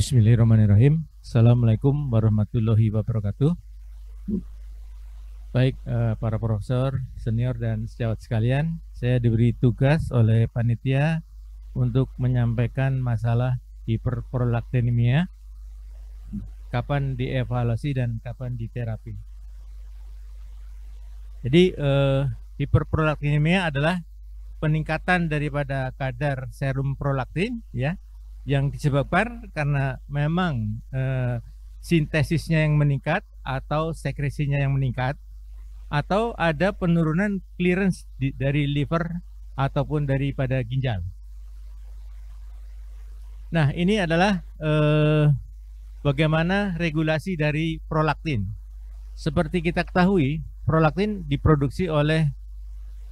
Bismillahirrahmanirrahim. Assalamualaikum warahmatullahi wabarakatuh. Baik, para profesor, senior, dan sejawat sekalian, saya diberi tugas oleh panitia untuk menyampaikan masalah hiperprolaktinemia, kapan dievaluasi dan kapan diterapi. Jadi, hiperprolaktinemia adalah peningkatan daripada kadar serum prolaktin, ya, yang disebabkan karena memang sintesisnya yang meningkat atau sekresinya yang meningkat, atau ada penurunan clearance dari liver ataupun daripada ginjal. Nah, ini adalah bagaimana regulasi dari prolaktin. Seperti kita ketahui, prolaktin diproduksi oleh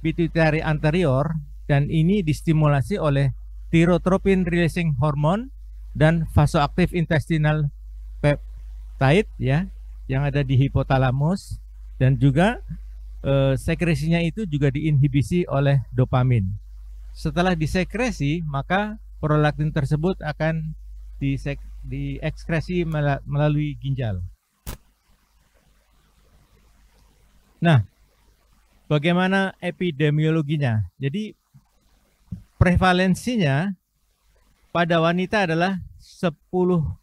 pituitary anterior dan ini distimulasi oleh thyrotropin releasing hormone dan vasoactive intestinal peptide, ya, yang ada di hipotalamus, dan juga sekresinya itu juga diinhibisi oleh dopamin. Setelah disekresi, maka prolaktin tersebut akan diekskresi melalui ginjal. Nah, bagaimana epidemiologinya? Jadi prevalensinya pada wanita adalah 10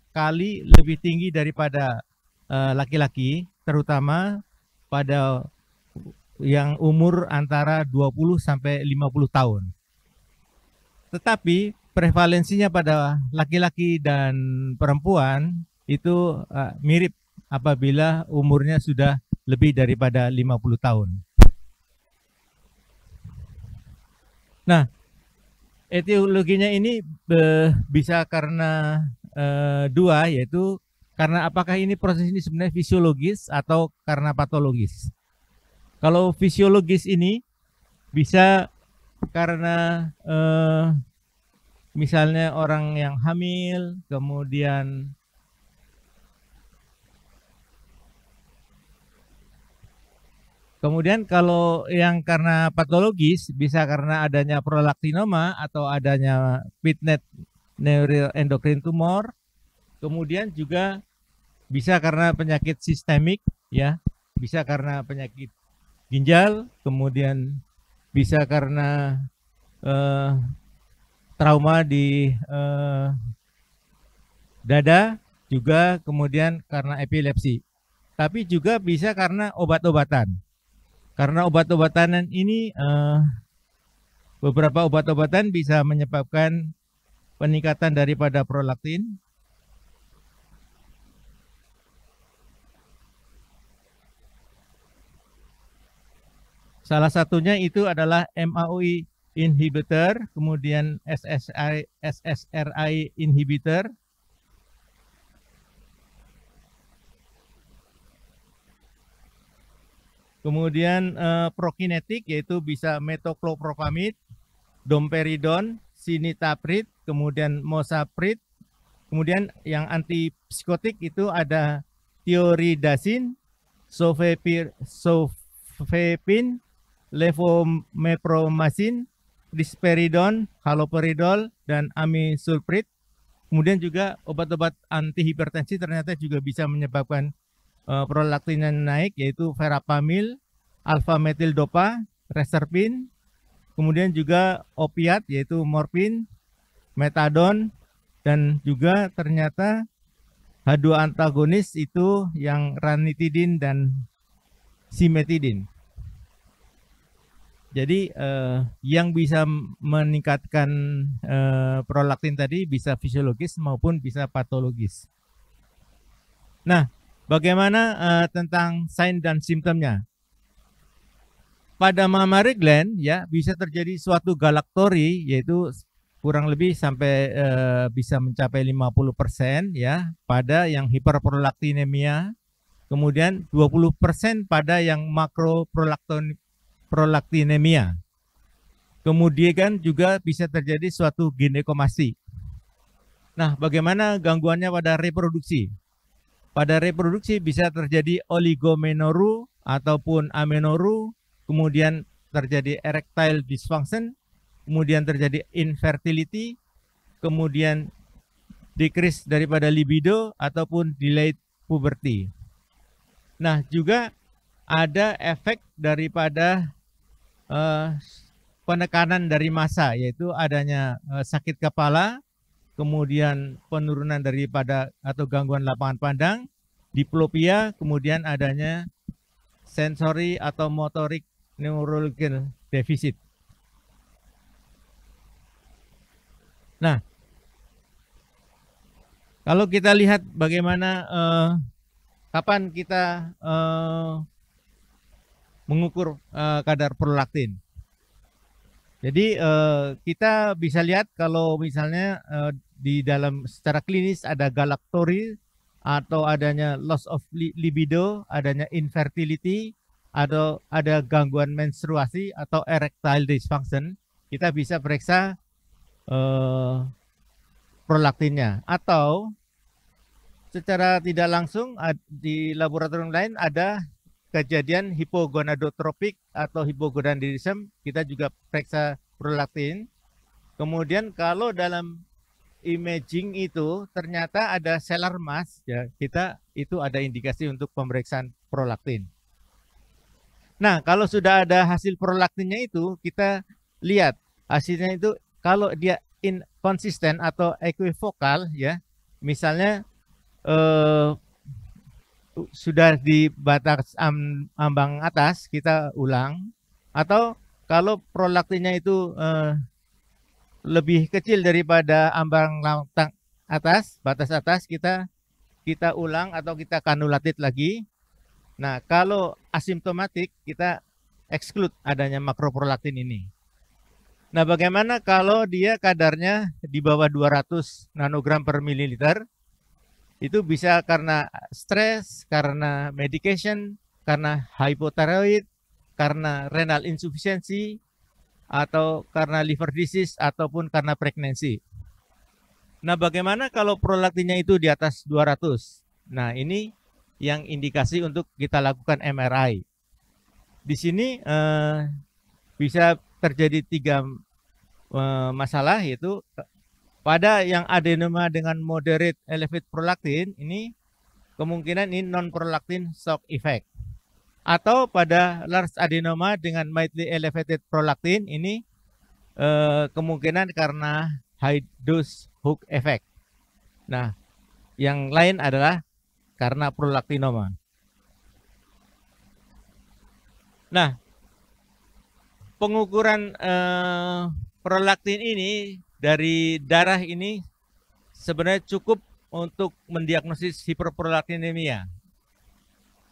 kali lebih tinggi daripada laki-laki, terutama pada yang umur antara 20 sampai 50 tahun. Tetapi prevalensinya pada laki-laki dan perempuan itu mirip apabila umurnya sudah lebih daripada 50 tahun. Nah, etiologinya ini bisa karena dua, yaitu karena apakah ini proses ini sebenarnya fisiologis atau karena patologis. Kalau fisiologis ini bisa karena misalnya orang yang hamil, Kemudian kalau yang karena patologis bisa karena adanya prolaktinoma atau adanya pitnet neuroendocrine tumor. Kemudian juga bisa karena penyakit sistemik, ya, bisa karena penyakit ginjal, kemudian bisa karena trauma di dada, juga kemudian karena epilepsi. Tapi juga bisa karena obat-obatan. Karena obat-obatan ini beberapa obat-obatan bisa menyebabkan peningkatan daripada prolaktin. Salah satunya itu adalah MAOI inhibitor, kemudian SSRI inhibitor. Kemudian prokinetik, yaitu bisa metoclopropamid, domperidon, citalopram, kemudian mosaprid. Kemudian yang antipsikotik itu ada thioridazin, sofepin, levomepromazin, risperidon, haloperidol, dan amisulprid. Kemudian juga obat-obat antihipertensi ternyata juga bisa menyebabkan prolaktinnya naik, yaitu verapamil, alfa-metildopa, reserpin, kemudian juga opiat yaitu morfin, metadon, dan juga ternyata H2 antagonis itu yang ranitidin dan simetidin. Jadi yang bisa meningkatkan prolaktin tadi bisa fisiologis maupun bisa patologis. Nah, bagaimana tentang sign dan simptomnya? Pada mammary gland, ya, bisa terjadi suatu galaktori, yaitu kurang lebih sampai bisa mencapai 50%, ya, pada yang hiperprolaktinemia. Kemudian 20% pada yang makroprolaktinemia. Kemudian juga bisa terjadi suatu ginekomasti. Nah, bagaimana gangguannya pada reproduksi? Pada reproduksi bisa terjadi oligomenoru ataupun amenoru, kemudian terjadi erectile dysfunction, kemudian terjadi infertility, kemudian decrease daripada libido ataupun delayed puberty. Nah, juga ada efek daripada penekanan dari massa, yaitu adanya sakit kepala, kemudian penurunan daripada atau gangguan lapangan pandang, diplopia, kemudian adanya sensori atau motorik neurological deficit. Nah, kalau kita lihat bagaimana kapan kita mengukur kadar prolaktin. Jadi kita bisa lihat kalau misalnya di dalam secara klinis ada galaktori atau adanya loss of libido, adanya infertility, atau ada gangguan menstruasi atau erectile dysfunction, kita bisa periksa prolaktinnya. Atau secara tidak langsung di laboratorium lain ada kejadian hipogonadotropik atau hipogonadism, kita juga periksa prolaktin. Kemudian kalau dalam imaging itu ternyata ada sellar mass, ya kita itu ada indikasi untuk pemeriksaan prolaktin. Nah, kalau sudah ada hasil prolaktinnya itu, kita lihat hasilnya itu kalau dia inkonsisten atau equivokal, ya, misalnya sudah di batas ambang atas, kita ulang. Atau kalau prolaktinnya itu lebih kecil daripada ambang atas, batas atas, kita ulang atau kita kanulatit lagi. Nah, kalau asimptomatik, kita exclude adanya makroprolaktin ini. Nah, bagaimana kalau dia kadarnya di bawah 200 nanogram per mililiter? Itu bisa karena stres, karena medication, karena hypothyroid, karena renal insufficiency, atau karena liver disease, ataupun karena pregnancy. Nah, bagaimana kalau prolaktinnya itu di atas 200? Nah, ini yang indikasi untuk kita lakukan MRI. Di sini bisa terjadi 3 masalah, yaitu pada yang adenoma dengan moderate elevated prolaktin, ini kemungkinan ini non-prolaktin shock effect. Atau pada large adenoma dengan mildly elevated prolaktin, ini kemungkinan karena high dose hook effect. Nah, yang lain adalah karena prolaktinoma. Nah, pengukuran prolaktin ini dari darah ini sebenarnya cukup untuk mendiagnosis hiperprolaktinemia.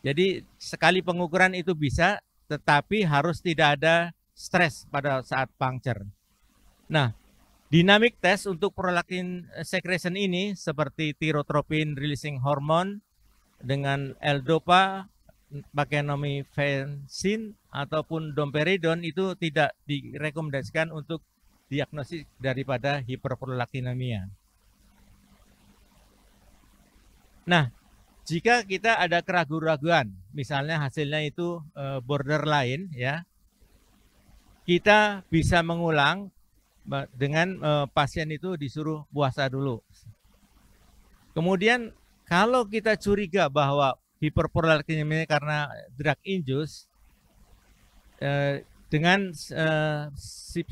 Jadi sekali pengukuran itu bisa, tetapi harus tidak ada stres pada saat puncture. Nah, dynamic test untuk prolaktin secretion ini seperti tyrotropin releasing hormone dengan L-dopa, pakai nomifensin ataupun domperidone itu tidak direkomendasikan untuk diagnosis daripada hiperprolaktinemia. Nah, jika kita ada keraguan-raguan, misalnya hasilnya itu borderline, ya, kita bisa mengulang dengan pasien itu disuruh puasa dulu. Kemudian kalau kita curiga bahwa hiperprolaktinemia karena drug induced, dengan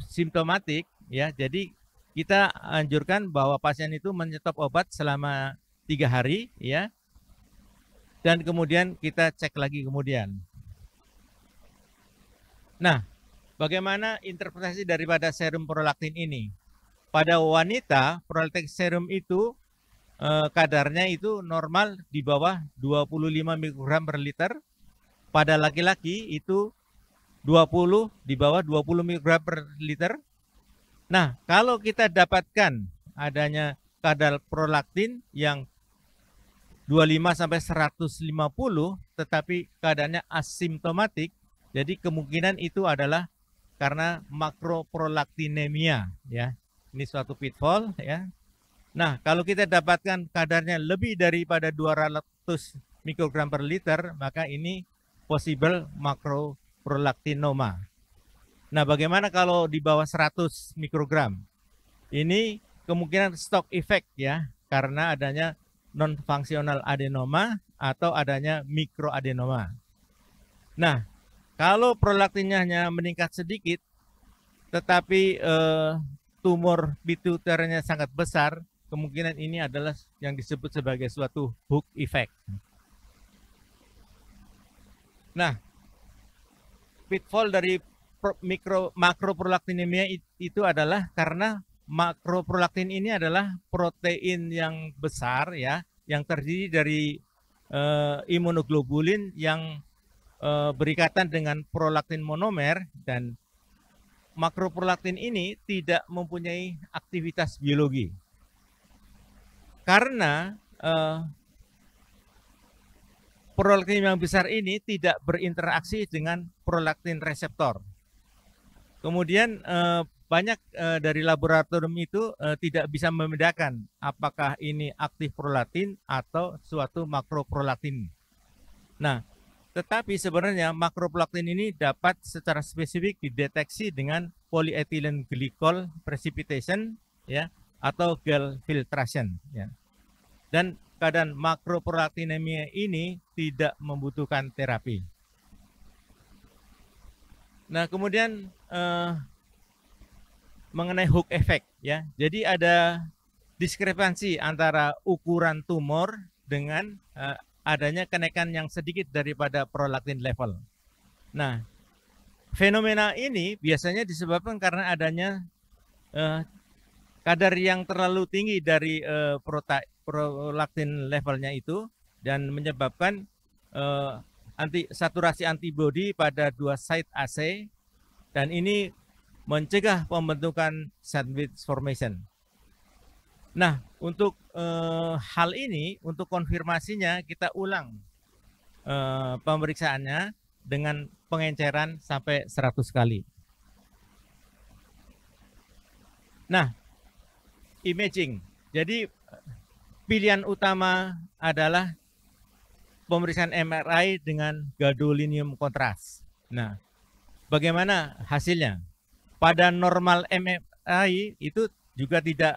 simptomatik, ya, jadi kita anjurkan bahwa pasien itu menyetop obat selama 3 hari, ya, dan kemudian kita cek lagi kemudian. Nah, bagaimana interpretasi daripada serum prolaktin ini? Pada wanita, prolaktin serum itu kadarnya itu normal di bawah 25 mikrogram per liter. Pada laki-laki itu 20 di bawah 20 mikrogram per liter. Nah, kalau kita dapatkan adanya kadar prolaktin yang 25 sampai 150 tetapi kadarnya asimptomatik, jadi kemungkinan itu adalah karena makroprolaktinemia, ya. Ini suatu pitfall, ya. Nah, kalau kita dapatkan kadarnya lebih daripada 200 mikrogram per liter, maka ini possible makroprolaktinoma. Nah, bagaimana kalau di bawah 100 mikrogram? Ini kemungkinan stock effect, ya, karena adanya non-fungsional adenoma atau adanya mikroadenoma. Nah, kalau prolaktinnya hanya meningkat sedikit, tetapi tumor pituitarnya sangat besar, kemungkinan ini adalah yang disebut sebagai suatu hook effect. Nah, pitfall dari makroprolaktinemia itu adalah karena makroprolaktin ini adalah protein yang besar ya, yang terdiri dari imunoglobulin yang berikatan dengan prolaktin monomer, dan makroprolaktin ini tidak mempunyai aktivitas biologi karena prolaktin yang besar ini tidak berinteraksi dengan prolaktin reseptor. Kemudian banyak dari laboratorium itu tidak bisa membedakan apakah ini aktif prolaktin atau suatu makroprolaktin. Nah, tetapi sebenarnya makroprolaktin ini dapat secara spesifik dideteksi dengan polyethylene glycol precipitation ya, atau gel filtration ya. Dan keadaan makroprolaktinemia ini tidak membutuhkan terapi. Nah, kemudian mengenai hook effect ya. Jadi ada diskrepansi antara ukuran tumor dengan adanya kenaikan yang sedikit daripada prolaktin level. Nah, fenomena ini biasanya disebabkan karena adanya kadar yang terlalu tinggi dari prolaktin levelnya itu dan menyebabkan saturasi antibodi pada dua site AC, dan ini mencegah pembentukan sandwich formation. Nah, untuk hal ini, untuk konfirmasinya kita ulang pemeriksaannya dengan pengenceran sampai 100 kali. Nah, imaging. Jadi pilihan utama adalah pemeriksaan MRI dengan gadolinium kontras. Nah, bagaimana hasilnya? Pada normal MRI itu juga tidak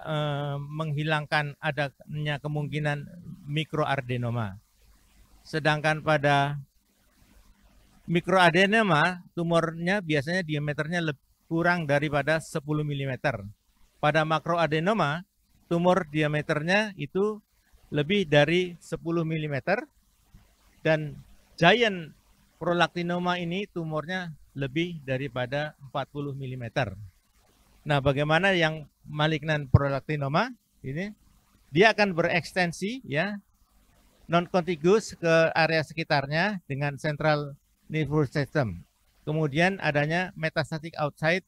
menghilangkan adanya kemungkinan mikroadenoma. Sedangkan pada mikroadenoma, tumornya biasanya diameternya kurang daripada 10 mm. Pada makroadenoma, tumor diameternya itu lebih dari 10 mm. Dan giant prolaktinoma ini tumornya lebih daripada 40 mm. Nah, bagaimana yang malignan prolaktinoma ini? Dia akan berekstensi ya, non contiguous ke area sekitarnya dengan central nervous system. Kemudian adanya metastatic outside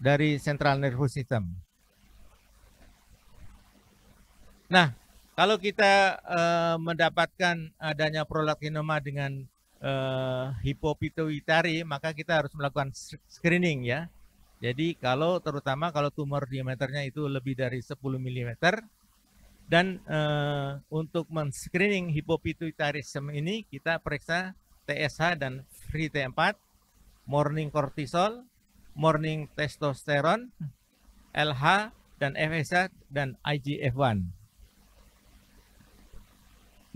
dari central nervous system. Nah, kalau kita mendapatkan adanya prolaktinoma dengan hipopituitari, maka kita harus melakukan screening ya. Jadi terutama kalau tumor diameternya itu lebih dari 10 mm, dan untuk men-screening hipopituitarisme ini kita periksa TSH dan free T4, morning cortisol, morning testosteron, LH dan FSH dan IGF-1.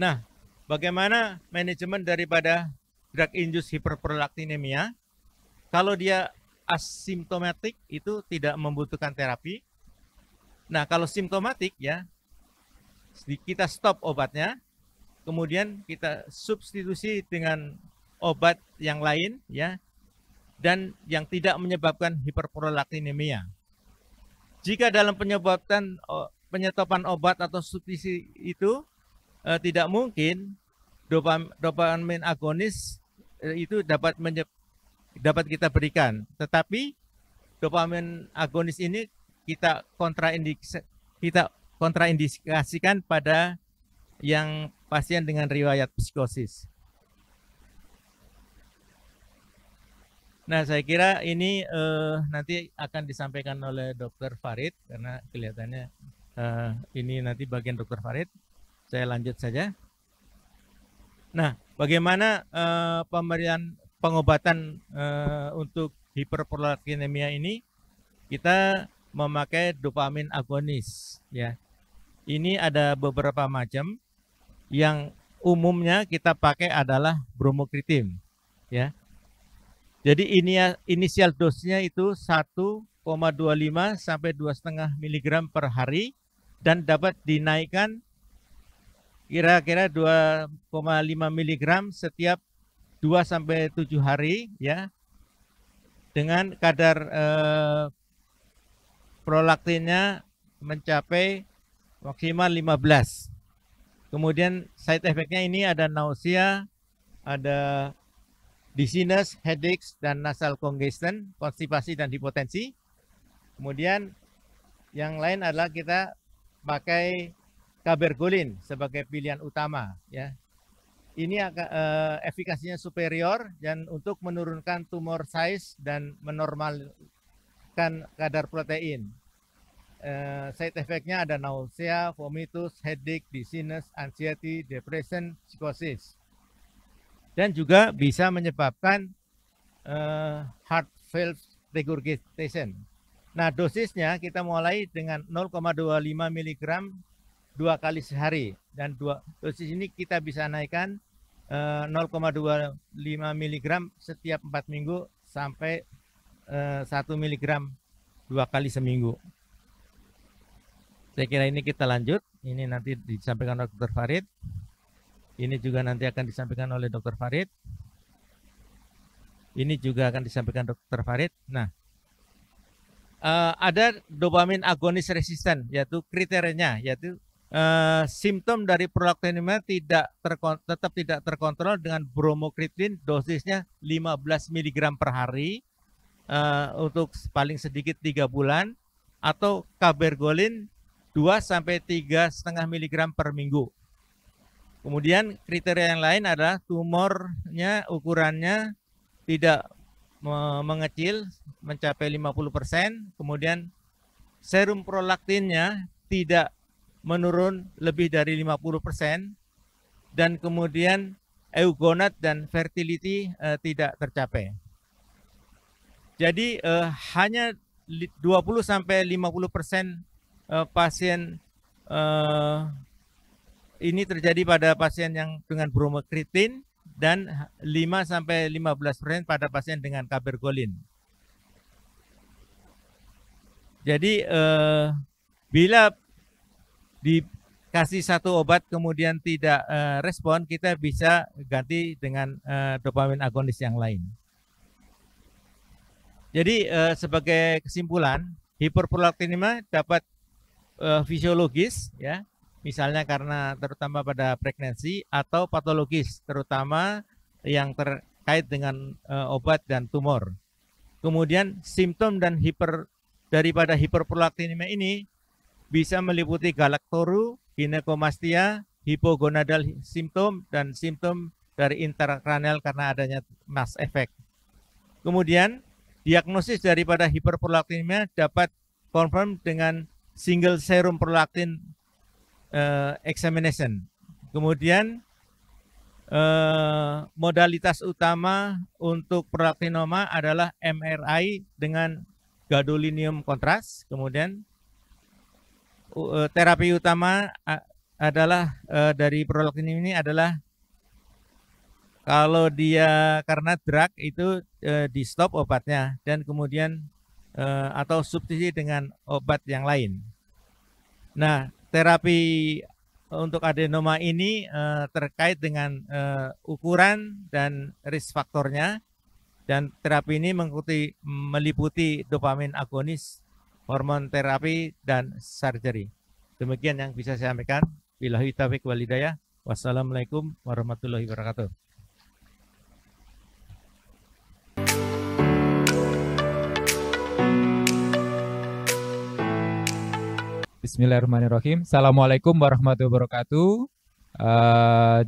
Nah, bagaimana manajemen daripada drug induced hyperprolactinemia? Kalau dia asimptomatik itu tidak membutuhkan terapi. Nah, kalau simptomatik ya, kita stop obatnya, kemudian kita substitusi dengan obat yang lain ya, dan yang tidak menyebabkan hiperprolaktinemia. Jika dalam penyetopan obat atau substitusi itu tidak mungkin, dopamin agonis itu dapat kita berikan, tetapi dopamin agonis ini kita kontraindikasikan pada yang pasien dengan riwayat psikosis. Nah, saya kira ini nanti akan disampaikan oleh Dr. Farid, karena kelihatannya ini nanti bagian Dr. Farid. Saya lanjut saja. Nah, bagaimana pemberian pengobatan untuk hiperprolaktinemia ini? Kita memakai dopamin agonis ya. Ini ada beberapa macam. Yang umumnya kita pakai adalah bromokritim, ya. Jadi ini inisial dosnya itu 1,25 sampai 2,5 mg per hari dan dapat dinaikkan kira-kira 2,5 mg setiap 2 sampai 7 hari, ya. Dengan kadar prolaktinnya mencapai maksimal 15. Kemudian side effect-nya ini ada nausea, ada dizziness, headaches, dan nasal congestion, konstipasi dan hipotensi. Kemudian yang lain adalah kita pakai cabergoline sebagai pilihan utama, ya. Ini efikasinya superior dan untuk menurunkan tumor size dan menormalkan kadar protein. Side effect-nya ada nausea, vomitus, headache, dizziness, anxiety, depression, psikosis. Dan juga bisa menyebabkan heart valve regurgitation. Nah, dosisnya kita mulai dengan 0,25 mg 2 kali sehari. Dan dosis ini kita bisa naikkan 0,25 mg setiap 4 minggu sampai 1 mg 2 kali seminggu. Saya kira ini kita lanjut. Ini nanti disampaikan oleh Dr. Farid. Ini juga nanti akan disampaikan oleh Dr. Farid. Ini juga akan disampaikan Dr. Farid. Nah, ada dopamin agonis resisten, yaitu kriterianya, yaitu simptom dari prolaktinemia tetap tidak terkontrol dengan bromokritin dosisnya 15 mg per hari untuk paling sedikit 3 bulan, atau cabergoline 2 sampai 3,5 mg per minggu. Kemudian kriteria yang lain adalah tumornya ukurannya tidak mengecil mencapai 50%, kemudian serum prolaktinnya tidak menurun lebih dari 50%, dan kemudian eugonat dan fertility tidak tercapai. Jadi hanya 20 sampai 50% pasien ini terjadi pada pasien yang dengan bromokritin dan 5 sampai 15% pada pasien dengan cabergoline. Jadi bila dikasih satu obat kemudian tidak respon, kita bisa ganti dengan dopamin agonis yang lain. Jadi sebagai kesimpulan, hiperprolaktinemia dapat fisiologis, ya, misalnya karena terutama pada pregnancy, atau patologis terutama yang terkait dengan obat dan tumor. Kemudian simptom dan daripada hiperprolaktinemia ini bisa meliputi galaktoru, ginekomastia, hipogonadal simptom, dan simptom dari intrakranial karena adanya mass effect. Kemudian diagnosis daripada hiperprolaktinemia dapat confirm dengan single serum prolaktin examination. Kemudian modalitas utama untuk prolaktinoma adalah MRI dengan gadolinium kontras. Kemudian terapi utama adalah dari prolaktin ini adalah kalau dia karena drug itu di stop obatnya dan kemudian atau substitusi dengan obat yang lain. Nah, terapi untuk adenoma ini terkait dengan ukuran dan risk faktornya, dan terapi ini meliputi dopamin agonis, hormon terapi, dan surgery. Demikian yang bisa saya sampaikan. Billahi taufiq wal hidayah. Wassalamualaikum warahmatullahi wabarakatuh. Bismillahirrahmanirrahim. Assalamualaikum warahmatullahi wabarakatuh.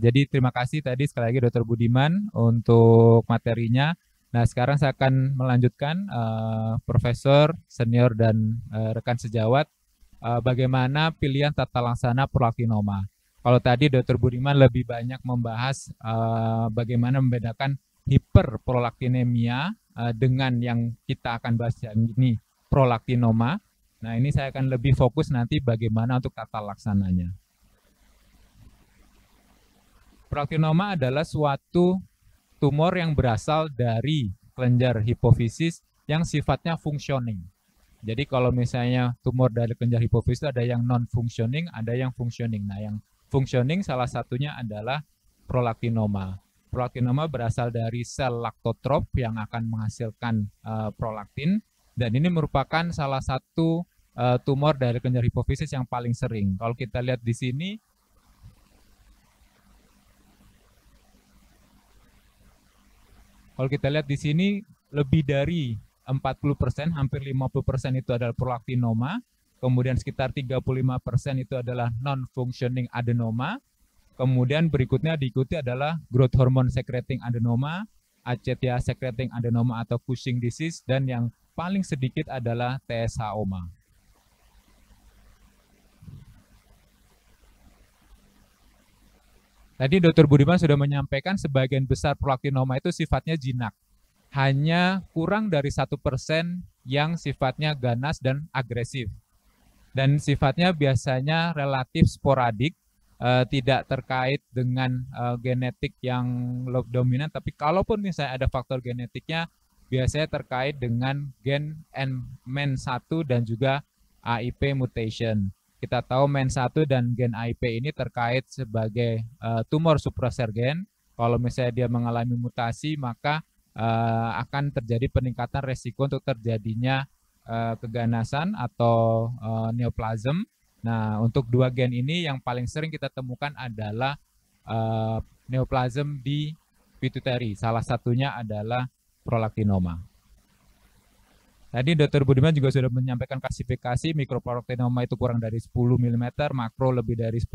Jadi terima kasih tadi sekali lagi Dr. Budiman untuk materinya. Nah, sekarang saya akan melanjutkan Profesor, Senior, dan rekan sejawat bagaimana pilihan tata laksana prolaktinoma. Kalau tadi Dr. Budiman lebih banyak membahas bagaimana membedakan hiperprolaktinemia dengan yang kita akan bahas ini, prolaktinoma. Nah, ini saya akan lebih fokus nanti bagaimana untuk tata laksananya. Prolaktinoma adalah suatu tumor yang berasal dari kelenjar hipofisis yang sifatnya functioning. Jadi kalau misalnya tumor dari kelenjar hipofisis ada yang non-functioning, ada yang functioning. Nah, yang functioning salah satunya adalah prolaktinoma. Prolaktinoma berasal dari sel laktotrop yang akan menghasilkan prolaktin, dan ini merupakan salah satu tumor dari kelenjar hipofisis yang paling sering. Kalau kita lihat di sini, lebih dari 40%, hampir 50% itu adalah prolaktinoma, kemudian sekitar 35% itu adalah non-functioning adenoma, kemudian berikutnya diikuti adalah growth hormone secreting adenoma, acetia secreting adenoma atau Cushing disease, dan yang paling sedikit adalah TSH-oma. Tadi Dr. Budiman sudah menyampaikan sebagian besar prolaktinoma itu sifatnya jinak. Hanya kurang dari 1% yang sifatnya ganas dan agresif. Dan sifatnya biasanya relatif sporadik, tidak terkait dengan genetik yang dominan, tapi kalaupun misalnya ada faktor genetiknya, biasanya terkait dengan gen MEN1 dan juga AIP mutation. Kita tahu MEN1 dan gen AIP ini terkait sebagai tumor suppressor gen. Kalau misalnya dia mengalami mutasi, maka akan terjadi peningkatan resiko untuk terjadinya keganasan atau neoplasm. Nah, untuk dua gen ini yang paling sering kita temukan adalah neoplasm di pituitary. Salah satunya adalah prolaktinoma. Tadi Dr. Budiman juga sudah menyampaikan klasifikasi mikroprolaktinoma itu kurang dari 10 mm, makro lebih dari 10,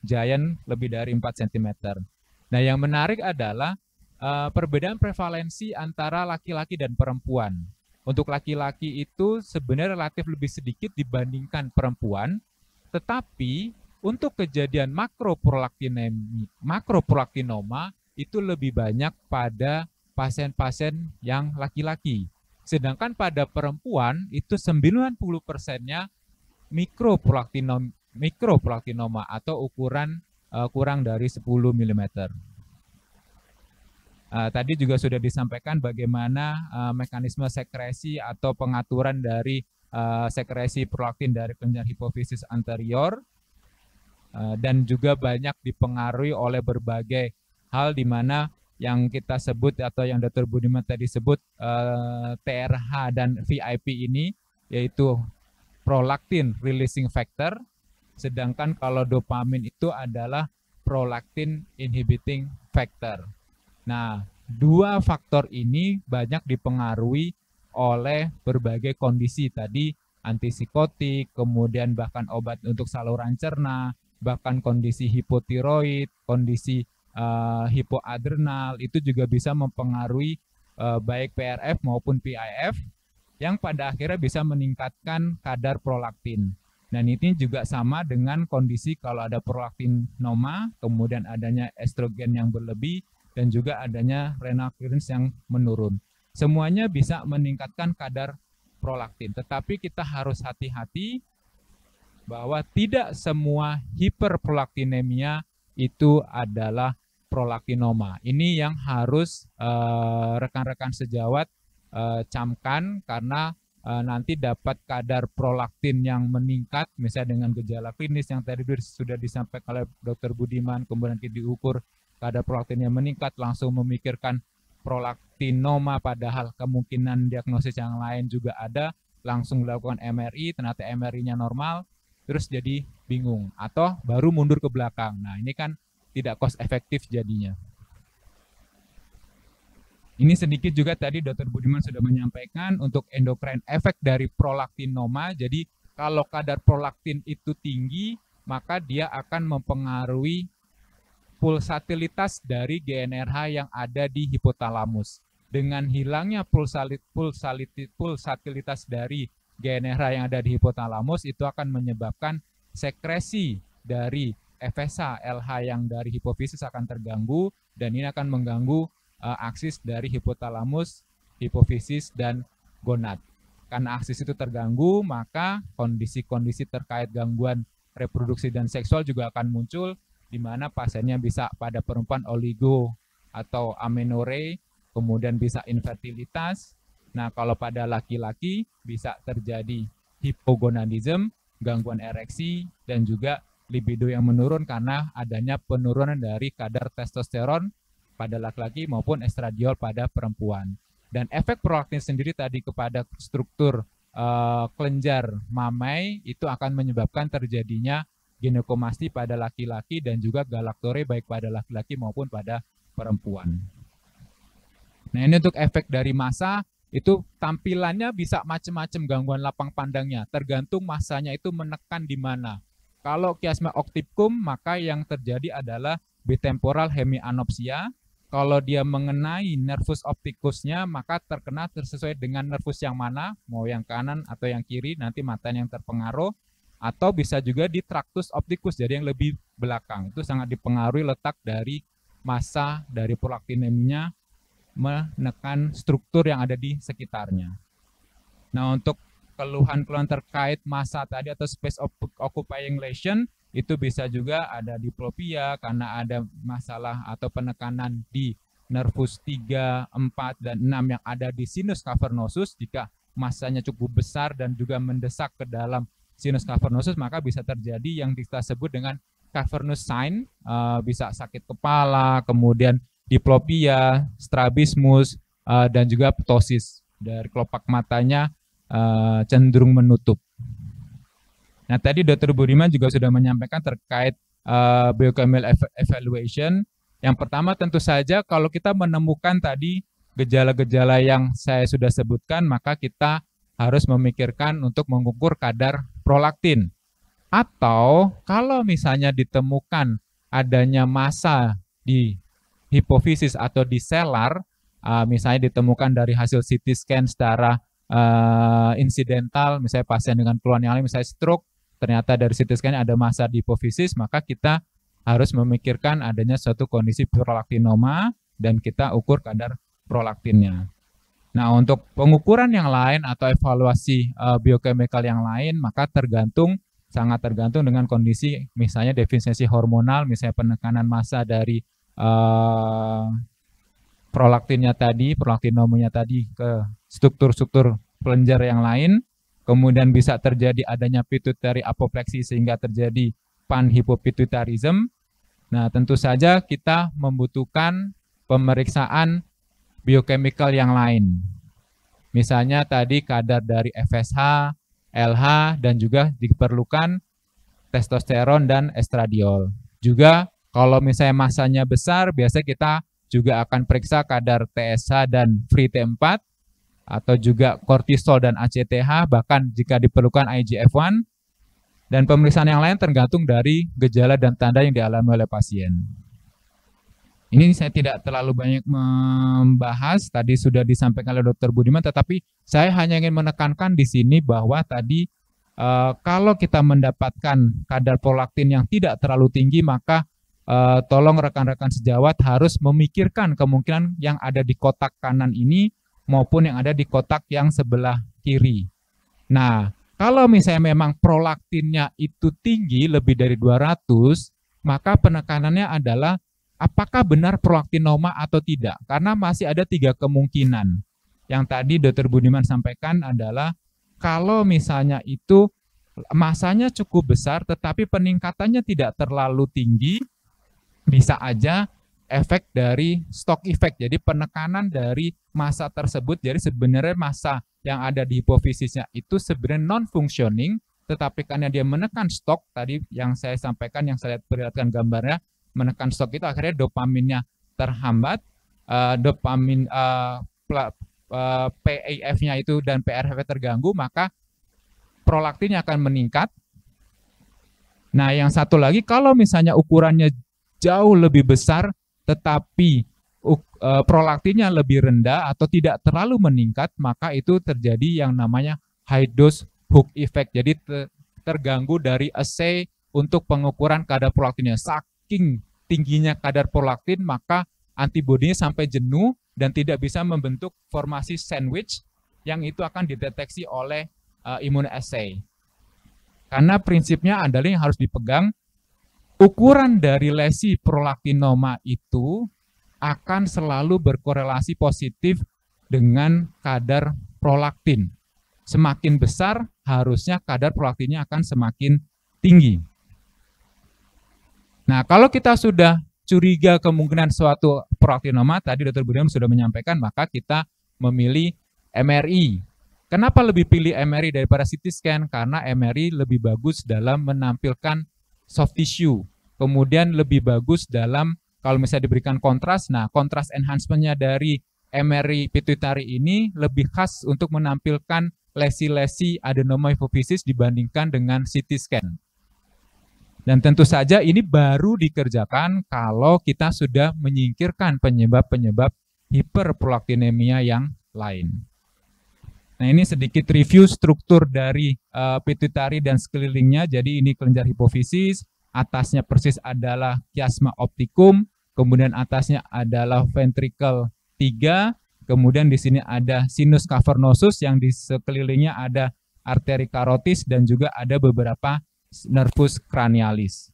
giant lebih dari 4 cm. Nah, yang menarik adalah perbedaan prevalensi antara laki-laki dan perempuan. Untuk laki-laki itu sebenarnya relatif lebih sedikit dibandingkan perempuan, tetapi untuk kejadian makroprolaktinoma itu lebih banyak pada pasien-pasien yang laki-laki. Sedangkan pada perempuan itu 90%-nya mikroprolaktinoma atau ukuran kurang dari 10 mm. Tadi juga sudah disampaikan bagaimana mekanisme sekresi atau pengaturan dari sekresi prolaktin dari kelenjar hipofisis anterior, dan juga banyak dipengaruhi oleh berbagai hal di mana yang kita sebut atau yang Dr. Budiman tadi sebut TRH dan VIP ini, yaitu prolactin releasing factor, sedangkan kalau dopamin itu adalah prolactin inhibiting factor. Nah, dua faktor ini banyak dipengaruhi oleh berbagai kondisi tadi, antipsikotik, kemudian bahkan obat untuk saluran cerna, bahkan kondisi hipotiroid, kondisi hipoadrenal, itu juga bisa mempengaruhi baik PRF maupun PIF yang pada akhirnya bisa meningkatkan kadar prolaktin. Dan ini juga sama dengan kondisi kalau ada prolaktinoma, kemudian adanya estrogen yang berlebih, dan juga adanya renal clearance yang menurun. Semuanya bisa meningkatkan kadar prolaktin, tetapi kita harus hati-hati bahwa tidak semua hiperprolaktinemia itu adalah prolaktinoma. Ini yang harus rekan-rekan sejawat camkan, karena nanti dapat kadar prolaktin yang meningkat, misalnya dengan gejala klinis yang tadi sudah disampaikan oleh Dr. Budiman, kemudian diukur kadar prolaktin yang meningkat, langsung memikirkan prolaktinoma, padahal kemungkinan diagnosis yang lain juga ada, langsung melakukan MRI, ternyata MRI-nya normal, terus jadi bingung, atau baru mundur ke belakang. Nah, ini kan tidak cost efektif jadinya. Ini sedikit juga tadi Dr. Budiman sudah menyampaikan untuk endokrine efek dari prolaktinoma. Jadi kalau kadar prolaktin itu tinggi, maka dia akan mempengaruhi pulsatilitas dari GNRH yang ada di hipotalamus. Dengan hilangnya pulsatilitas dari GNRH yang ada di hipotalamus, itu akan menyebabkan sekresi dari FSH LH yang dari hipofisis akan terganggu, dan ini akan mengganggu aksis dari hipotalamus, hipofisis, dan gonad. Karena aksis itu terganggu, maka kondisi-kondisi terkait gangguan reproduksi dan seksual juga akan muncul, di mana pasiennya bisa pada perempuan oligo atau amenore, kemudian bisa infertilitas. Nah, kalau pada laki-laki bisa terjadi hipogonadisme, gangguan ereksi, dan juga libido yang menurun karena adanya penurunan dari kadar testosteron pada laki-laki maupun estradiol pada perempuan. Dan efek prolaktin sendiri tadi kepada struktur kelenjar mamai itu akan menyebabkan terjadinya ginekomasti pada laki-laki dan juga galaktore baik pada laki-laki maupun pada perempuan. Nah, ini untuk efek dari massa, itu tampilannya bisa macam-macam gangguan lapang pandangnya, tergantung massanya itu menekan di mana. Kalau kiasma opticum, maka yang terjadi adalah bitemporal hemianopsia. Kalau dia mengenai nervus opticusnya, maka terkena sesuai dengan nervus yang mana, mau yang kanan atau yang kiri, nanti mata yang terpengaruh. Atau bisa juga di tractus opticus, jadi yang lebih belakang. Itu sangat dipengaruhi letak dari massa dari prolaktineminya menekan struktur yang ada di sekitarnya. Nah, untuk keluhan-keluhan terkait massa tadi atau space occupying lesion itu bisa juga ada diplopia karena ada masalah atau penekanan di nervus 3, 4, dan 6 yang ada di sinus cavernosus. Jika massanya cukup besar dan juga mendesak ke dalam sinus cavernosus, maka bisa terjadi yang kita sebut dengan cavernous sign, bisa sakit kepala, kemudian diplopia, strabismus, dan juga ptosis. Dari kelopak matanya cenderung menutup. Nah, tadi Dr. Budiman juga sudah menyampaikan terkait biochemical evaluation. Yang pertama tentu saja kalau kita menemukan tadi gejala-gejala yang saya sudah sebutkan, maka kita harus memikirkan untuk mengukur kadar prolaktin. Atau kalau misalnya ditemukan adanya massa di hipofisis atau di selar, misalnya ditemukan dari hasil CT scan secara insidental, misalnya pasien dengan keluhan yang lain, misalnya stroke, ternyata dari CT scan ada massa di hipofisis, maka kita harus memikirkan adanya suatu kondisi prolaktinoma dan kita ukur kadar prolaktinnya. Nah, untuk pengukuran yang lain atau evaluasi biochemical yang lain, maka sangat tergantung dengan kondisi misalnya defisiensi hormonal, misalnya penekanan massa dari prolaktinnya tadi, prolaktinomanya tadi ke struktur-struktur kelenjar yang lain, kemudian bisa terjadi adanya pituitary apopleksi sehingga terjadi panhypopituitarism. Nah, tentu saja kita membutuhkan pemeriksaan biochemical yang lain. Misalnya tadi kadar dari FSH, LH, dan juga diperlukan testosteron dan estradiol. Juga kalau misalnya massanya besar, biasanya kita juga akan periksa kadar TSH dan free T4, atau juga kortisol dan ACTH, bahkan jika diperlukan IGF-1, dan pemeriksaan yang lain tergantung dari gejala dan tanda yang dialami oleh pasien. Ini saya tidak terlalu banyak membahas, tadi sudah disampaikan oleh Dr. Budiman, tetapi saya hanya ingin menekankan di sini bahwa tadi kalau kita mendapatkan kadar prolaktin yang tidak terlalu tinggi, maka tolong rekan-rekan sejawat harus memikirkan kemungkinan yang ada di kotak kanan ini maupun yang ada di kotak yang sebelah kiri. Nah, kalau misalnya memang prolaktinnya itu tinggi, lebih dari 200, maka penekanannya adalah apakah benar prolaktinoma atau tidak? Karena masih ada 3 kemungkinan. Yang tadi Dr. Budiman sampaikan adalah kalau misalnya itu massanya cukup besar tetapi peningkatannya tidak terlalu tinggi, bisa aja efek dari stok effect. Jadi penekanan dari massa tersebut, jadi sebenarnya massa yang ada di hipofisisnya itu sebenarnya non-functioning, tetapi karena dia menekan stok, tadi yang saya sampaikan, yang saya perlihatkan gambarnya, menekan stok itu akhirnya dopaminnya terhambat, dopamin PAF-nya itu dan PRF terganggu, maka prolaktinnya akan meningkat. Nah, yang satu lagi, kalau misalnya ukurannya jauh lebih besar, tetapi prolaktinnya lebih rendah atau tidak terlalu meningkat, maka itu terjadi yang namanya high dose hook effect. Jadi terganggu dari assay untuk pengukuran kadar prolaktinnya. Saking tingginya kadar prolaktin, maka antibodinya sampai jenuh dan tidak bisa membentuk formasi sandwich yang itu akan dideteksi oleh immunoassay. Karena prinsipnya adalah yang harus dipegang, ukuran dari lesi prolaktinoma itu akan selalu berkorelasi positif dengan kadar prolaktin. Semakin besar, harusnya kadar prolaktinnya akan semakin tinggi. Nah, kalau kita sudah curiga kemungkinan suatu prolaktinoma, tadi Dr. Budiman sudah menyampaikan, maka kita memilih MRI. Kenapa lebih pilih MRI daripada CT scan? Karena MRI lebih bagus dalam menampilkan soft tissue. Kemudian lebih bagus dalam, kalau misalnya diberikan kontras, nah kontras enhancement-nya dari MRI pituitari ini lebih khas untuk menampilkan lesi-lesi adenoma hipofisis dibandingkan dengan CT scan. Dan tentu saja ini baru dikerjakan kalau kita sudah menyingkirkan penyebab-penyebab hiperprolaktinemia yang lain. Nah, ini sedikit review struktur dari pituitari dan sekelilingnya. Jadi ini kelenjar hipofisis, atasnya persis adalah chiasma opticum, kemudian atasnya adalah ventricle 3, kemudian di sini ada sinus cavernosus, yang di sekelilingnya ada arteri karotis dan juga ada beberapa nervus cranialis.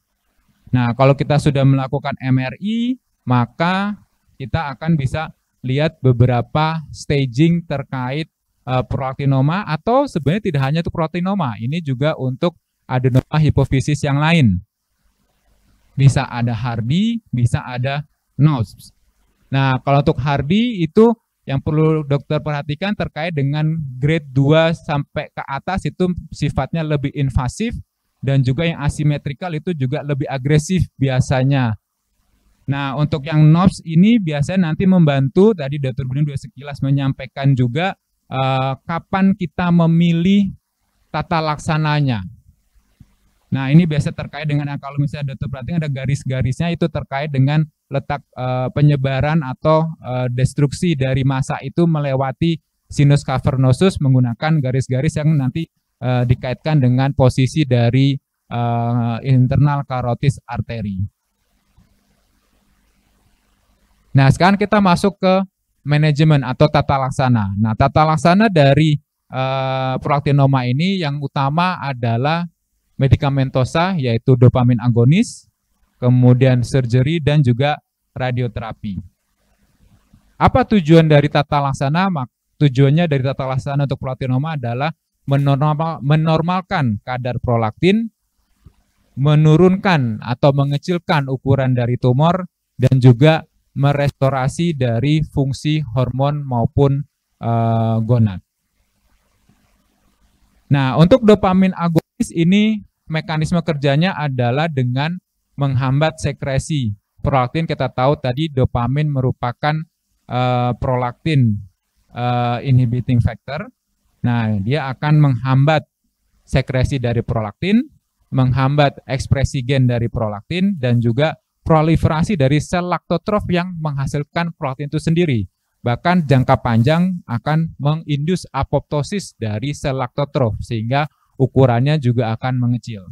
Nah, kalau kita sudah melakukan MRI, maka kita akan bisa lihat beberapa staging terkait prolaktinoma, atau sebenarnya tidak hanya untuk prolaktinoma, ini juga untuk adenoma hipofisis yang lain. Bisa ada Hardy, bisa ada NOBS. Nah, kalau untuk Hardy itu yang perlu dokter perhatikan terkait dengan grade 2 sampai ke atas itu sifatnya lebih invasif, dan juga yang asimetrikal itu juga lebih agresif biasanya. Nah, untuk yang NOBS ini biasanya nanti membantu, tadi Dr. Budiman sudah sekilas menyampaikan juga kapan kita memilih tata laksananya. Nah, ini biasa terkait dengan, kalau misalnya dokter perhatikan ada garis-garisnya, itu terkait dengan letak penyebaran atau destruksi dari massa itu melewati sinus cavernosus menggunakan garis-garis yang nanti dikaitkan dengan posisi dari internal carotis arteri. Nah, sekarang kita masuk ke manajemen atau tata laksana. Nah, tata laksana dari prolaktinoma ini yang utama adalah medikamentosa, yaitu dopamin agonis, kemudian surgery, dan juga radioterapi. Apa tujuan dari tata laksana? Tujuannya dari tata laksana untuk prolaktinoma adalah menormalkan kadar prolaktin, menurunkan atau mengecilkan ukuran dari tumor, dan juga merestorasi dari fungsi hormon maupun gonad. Nah, untuk dopamin agonis ini mekanisme kerjanya adalah dengan menghambat sekresi prolaktin. Kita tahu tadi dopamin merupakan prolaktin inhibiting factor. Nah, dia akan menghambat sekresi dari prolaktin, menghambat ekspresi gen dari prolaktin, dan juga proliferasi dari sel laktotrof yang menghasilkan prolaktin itu sendiri. Bahkan jangka panjang akan mengindus apoptosis dari sel laktotrof sehingga ukurannya juga akan mengecil.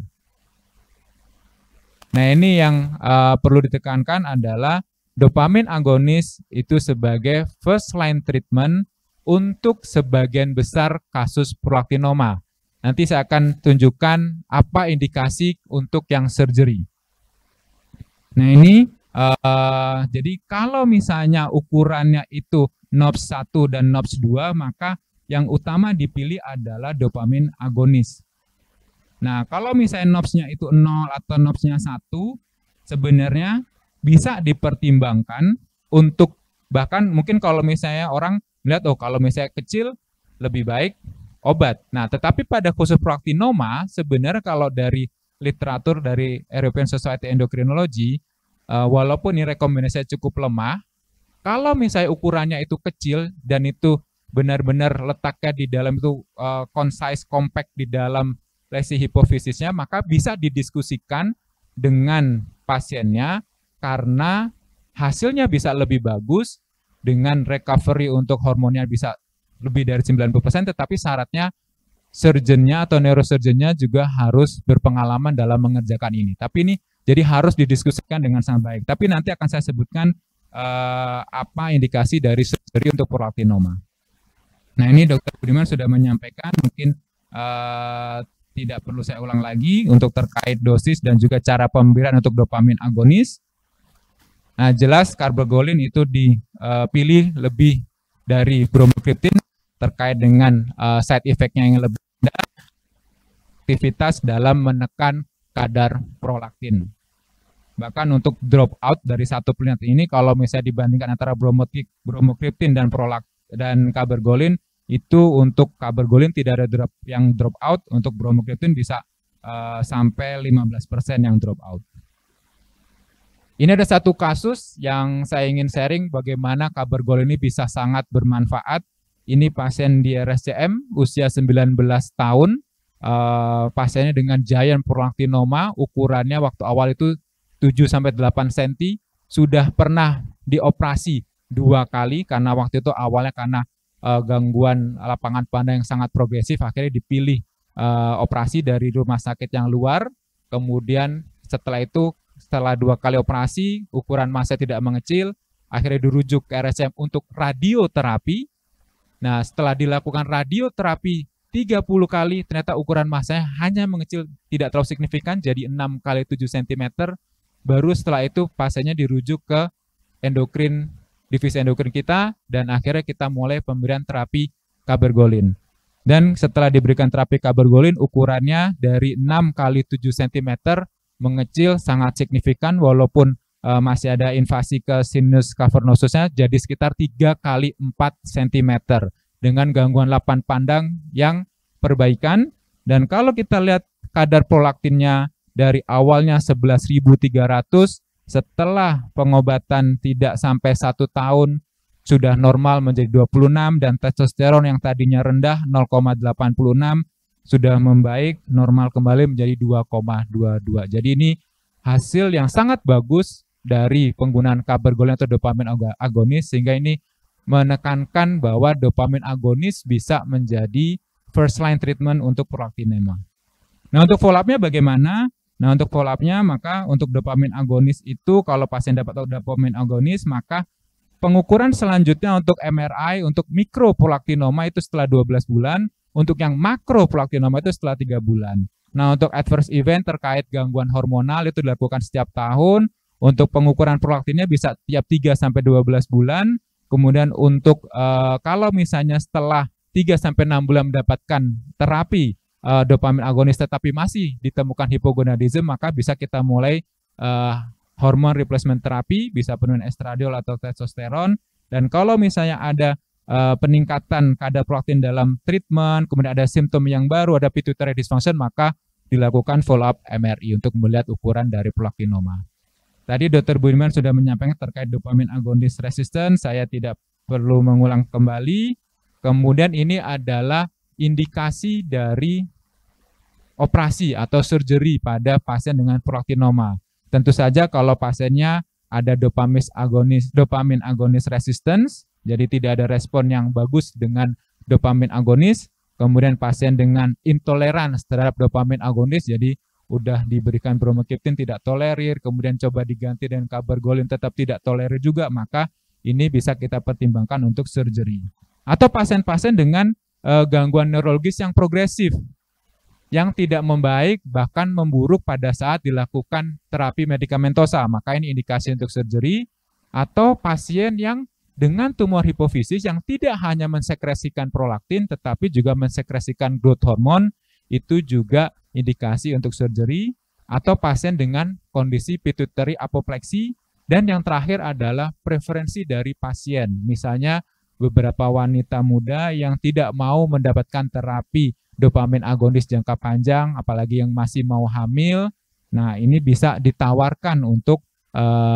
Nah, ini yang perlu ditekankan adalah dopamin agonis itu sebagai first line treatment untuk sebagian besar kasus prolaktinoma. Nanti saya akan tunjukkan apa indikasi untuk yang surgery. Nah, ini jadi kalau misalnya ukurannya itu NOBS 1 dan NOBS 2, maka yang utama dipilih adalah dopamin agonis. Nah, kalau misalnya NOBS-nya itu 0 atau NOBS-nya 1, sebenarnya bisa dipertimbangkan untuk, bahkan mungkin kalau misalnya orang melihat, oh kalau misalnya kecil lebih baik obat. Nah, tetapi pada khusus prolaktinoma, sebenarnya kalau dari literatur dari European Society Endocrinology, walaupun ini rekomendasinya cukup lemah, kalau misalnya ukurannya itu kecil dan itu benar-benar letaknya di dalam itu concise, compact di dalam lesi hipofisisnya, maka bisa didiskusikan dengan pasiennya karena hasilnya bisa lebih bagus dengan recovery untuk hormonnya bisa lebih dari 90%, tetapi syaratnya surgeonnya atau neurosurgeonnya juga harus berpengalaman dalam mengerjakan ini. Tapi ini jadi harus didiskusikan dengan sangat baik. Tapi nanti akan saya sebutkan apa indikasi dari surgery untuk prolaktinoma. Nah, ini Dr. Budiman sudah menyampaikan, mungkin tidak perlu saya ulang lagi untuk terkait dosis dan juga cara pemberian untuk dopamin agonis. Nah, jelas cabergoline itu dipilih lebih dari bromokriptin terkait dengan side effect-nya yang lebih rendah, aktivitas dalam menekan kadar prolaktin. Bahkan untuk drop out dari satu penelitian ini, kalau misalnya dibandingkan antara bromokriptin dan cabergoline, itu untuk cabergoline tidak ada yang drop out, untuk bromokriptin bisa sampai 15% yang drop out. Ini ada satu kasus yang saya ingin sharing bagaimana cabergoline ini bisa sangat bermanfaat. Ini pasien di RSCM usia 19 tahun, pasiennya dengan giant prolaktinoma, ukurannya waktu awal itu 7-8 cm, sudah pernah dioperasi 2 kali karena waktu itu awalnya karena gangguan lapangan pandang yang sangat progresif, akhirnya dipilih operasi dari rumah sakit yang luar. Kemudian setelah 2 kali operasi, ukuran massa tidak mengecil, akhirnya dirujuk ke RSCM untuk radioterapi. Nah, setelah dilakukan radioterapi 30 kali, ternyata ukuran massanya hanya mengecil, tidak terlalu signifikan, jadi 6 kali 7 cm. Baru setelah itu pasiennya dirujuk ke divisi endokrin kita, dan akhirnya kita mulai pemberian terapi cabergoline. Dan setelah diberikan terapi cabergoline, ukurannya dari 6 kali 7 cm mengecil sangat signifikan, walaupun masih ada invasi ke sinus cavernosusnya, jadi sekitar 3 kali 4 cm dengan gangguan lapan pandang yang perbaikan. Dan kalau kita lihat kadar prolaktinnya dari awalnya 11.300, setelah pengobatan tidak sampai 1 tahun sudah normal menjadi 26, dan testosteron yang tadinya rendah 0,86 sudah membaik normal kembali menjadi 2,22. Jadi ini hasil yang sangat bagus dari penggunaan cabergoline atau dopamin agonis, sehingga ini menekankan bahwa dopamin agonis bisa menjadi first line treatment untuk prolaktinema. Nah, untuk follow up-nya bagaimana? Nah, untuk follow up-nya, maka untuk dopamin agonis itu, kalau pasien dapat dopamin agonis, maka pengukuran selanjutnya untuk MRI untuk mikroprolaktinoma itu setelah 12 bulan, untuk yang makroprolaktinoma itu setelah 3 bulan. Nah, untuk adverse event terkait gangguan hormonal itu dilakukan setiap tahun. Untuk pengukuran prolaktinnya bisa tiap 3-12 bulan. Kemudian untuk kalau misalnya setelah 3-6 bulan mendapatkan terapi dopamin agonis tetapi masih ditemukan hipogonadisme, maka bisa kita mulai hormon replacement terapi, bisa penurunan estradiol atau testosteron. Dan kalau misalnya ada peningkatan kadar prolaktin dalam treatment, kemudian ada simptom yang baru, ada pituitary dysfunction, maka dilakukan follow up MRI untuk melihat ukuran dari prolaktinoma. Tadi Dr. Budiman sudah menyampaikan terkait dopamin agonis resistance, saya tidak perlu mengulang kembali. Kemudian ini adalah indikasi dari operasi atau surgery pada pasien dengan prolaktinoma. Tentu saja kalau pasiennya ada dopamin agonis resistance, jadi tidak ada respon yang bagus dengan dopamin agonis. Kemudian pasien dengan intoleran terhadap dopamin agonis, jadi udah diberikan bromokriptin tidak tolerir, kemudian coba diganti dengan cabergoline tetap tidak tolerir juga, maka ini bisa kita pertimbangkan untuk surgery. Atau pasien-pasien dengan gangguan neurologis yang progresif, yang tidak membaik bahkan memburuk pada saat dilakukan terapi medikamentosa, maka ini indikasi untuk surgery. Atau pasien yang dengan tumor hipofisis yang tidak hanya mensekresikan prolaktin tetapi juga mensekresikan growth hormone, itu juga indikasi untuk surgery. Atau pasien dengan kondisi pituitary apopleksi. Dan yang terakhir adalah preferensi dari pasien, misalnya beberapa wanita muda yang tidak mau mendapatkan terapi dopamin agonis jangka panjang, apalagi yang masih mau hamil. Nah, ini bisa ditawarkan untuk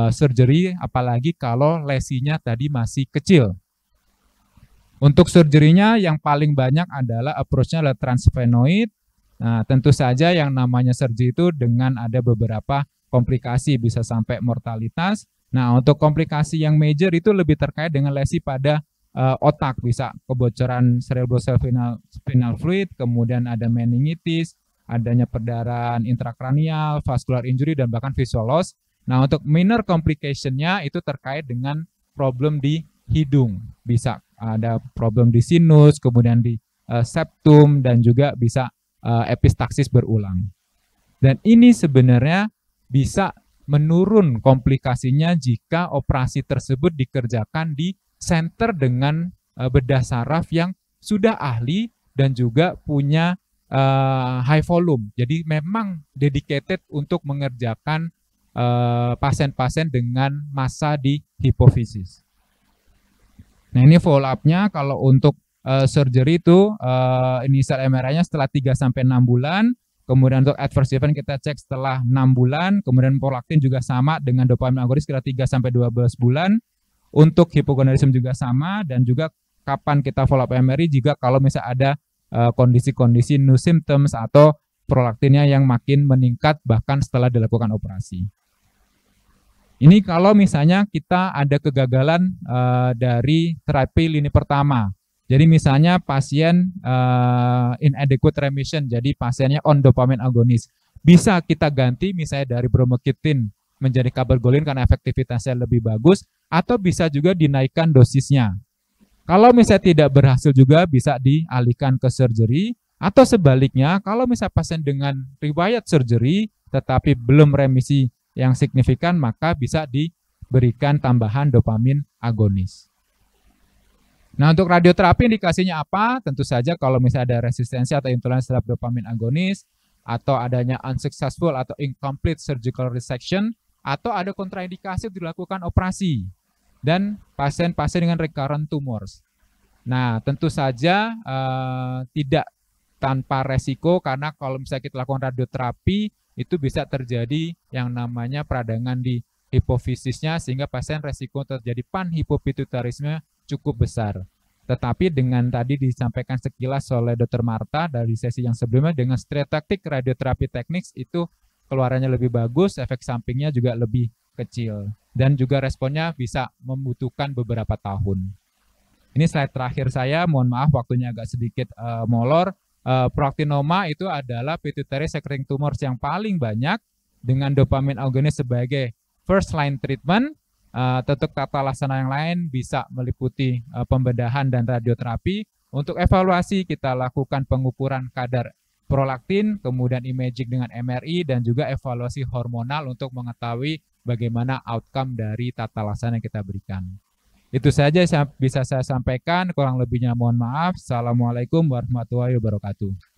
surgery, apalagi kalau lesinya tadi masih kecil. Untuk surgery-nya yang paling banyak adalah approach-nya adalah transvenoid. Nah, tentu saja yang namanya surgery itu dengan ada beberapa komplikasi, bisa sampai mortalitas. Nah, untuk komplikasi yang major itu lebih terkait dengan lesi pada otak, bisa kebocoran cerebrospinal fluid, kemudian ada meningitis, adanya perdarahan intrakranial, vascular injury, dan bahkan visual loss. Nah, untuk minor complication-nya itu terkait dengan problem di hidung, bisa ada problem di sinus, kemudian di septum, dan juga bisa epistaksis berulang. Dan ini sebenarnya bisa menurun komplikasinya jika operasi tersebut dikerjakan di center dengan bedah saraf yang sudah ahli dan juga punya high volume. Jadi memang dedicated untuk mengerjakan pasien-pasien dengan massa di hipofisis. Nah, ini follow up-nya kalau untuk surgery itu initial MRI-nya setelah 3-6 bulan, kemudian untuk adverse event kita cek setelah 6 bulan, kemudian prolaktin juga sama dengan dopamin agonis sekitar 3-12 bulan, untuk hipogonadisme juga sama, dan juga kapan kita follow up MRI jika kalau misalnya ada kondisi-kondisi new symptoms atau prolaktinnya yang makin meningkat bahkan setelah dilakukan operasi. Ini kalau misalnya kita ada kegagalan dari terapi lini pertama. Jadi misalnya pasien inadequate remission, jadi pasiennya on dopamine agonis. Bisa kita ganti misalnya dari bromokriptin menjadi cabergoline karena efektivitasnya lebih bagus, atau bisa juga dinaikkan dosisnya. Kalau misalnya tidak berhasil juga bisa dialihkan ke surgery, atau sebaliknya kalau misalnya pasien dengan riwayat surgery tetapi belum remisi yang signifikan, maka bisa diberikan tambahan dopamin agonis. Nah, untuk radioterapi indikasinya apa? Tentu saja kalau misalnya ada resistensi atau intoleransi terhadap dopamin agonis, atau adanya unsuccessful atau incomplete surgical resection, atau ada kontraindikasi dilakukan operasi, dan pasien-pasien dengan recurrent tumors. Nah, tentu saja tidak tanpa resiko, karena kalau misalnya kita lakukan radioterapi, itu bisa terjadi yang namanya peradangan di hipofisisnya, sehingga pasien resiko terjadi panhipopituitarisme cukup besar. Tetapi dengan tadi disampaikan sekilas oleh Dr. Marta dari sesi yang sebelumnya, dengan stereotactic radioterapi teknik itu keluarannya lebih bagus, efek sampingnya juga lebih kecil, dan juga responnya bisa membutuhkan beberapa tahun. Ini slide terakhir saya, mohon maaf waktunya agak sedikit molor. Prolaktinoma itu adalah pituitary secreting tumors yang paling banyak, dengan dopamin agonis sebagai first line treatment. Tentu tata laksana yang lain bisa meliputi pembedahan dan radioterapi. Untuk evaluasi kita lakukan pengukuran kadar prolaktin, kemudian imaging dengan MRI, dan juga evaluasi hormonal untuk mengetahui bagaimana outcome dari tata laksana yang kita berikan. Itu saja bisa saya sampaikan, kurang lebihnya mohon maaf. Assalamualaikum warahmatullahi wabarakatuh.